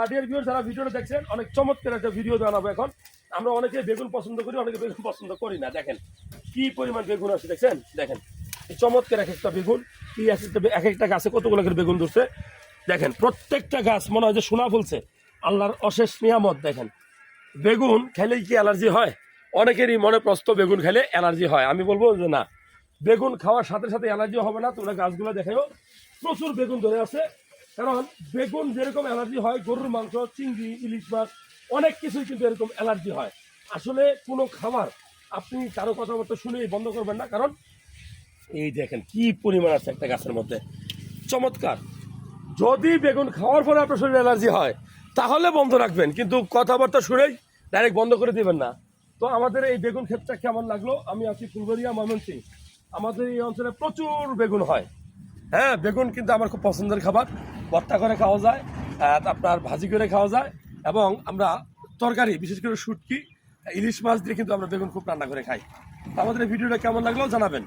Dear viewer যারা ভিডিওটা দেখছেন, অনেক চমৎকার একটা ভিডিও বানাবো এখন। আমরা অনেকে বেগুন পছন্দ করি, অনেকে বেগুন পছন্দ করি না। দেখেন কি পরিমাণ বেগুন আছে, দেখছেন? দেখেন চমৎকার এক একটা বেগুন, কি এক একটা গাছে কতগুলো করে বেগুন ধরছে। দেখেন প্রত্যেকটা গাছ মনে হয় যে সোনা ফুলছে, আল্লাহর অশেষ নিয়ামত। দেখেন বেগুন খেলে কি অ্যালার্জি হয়? অনেকেরই মনে প্রশ্ন, বেগুন খেলে অ্যালার্জি হয়। আমি বলবো যে না, বেগুন খাওয়ার সাথে সাথে অ্যালার্জি হবে না। তোমরা গাছগুলো দেখেও প্রচুর বেগুন ধরে আছে। কারণ বেগুন যেরকম অ্যালার্জি হয়, গরুর মাংস, চিংড়ি, ইলিশ মাছ, অনেক কিছুই কিন্তু এরকম অ্যালার্জি হয়। আসলে কোনো খাবার আপনি কারো কথাবার্তা শুনেই বন্ধ করবেন না, কারণ এই দেখেন কি পরিমাণ আছে একটা গাছের মধ্যে, চমৎকার। যদি বেগুন খাওয়ার পরে আপনার শরীরে অ্যালার্জি হয় তাহলে বন্ধ রাখবেন, কিন্তু কথাবার্তা শুনেই ডাইরেক্ট বন্ধ করে দিবেন না। তো আমাদের এই বেগুন ক্ষেতটা কেমন লাগলো? আমি আছি ফুলবাড়িয়া, ময়মনসিংহ। আমাদের এই অঞ্চলে প্রচুর বেগুন হয়। হ্যাঁ, বেগুন কিন্তু আমার খুব পছন্দের খাবার। ভর্তা করে খাওয়া যায়, আপনার ভাজি করে খাওয়া যায়, এবং আমরা তরকারি, বিশেষ করে শুটকি, ইলিশ মাছ দিয়ে কিন্তু আমরা বেগুন খুব রান্না করে খাই। তো আমাদের এই ভিডিওটা কেমন লাগলো জানাবেন।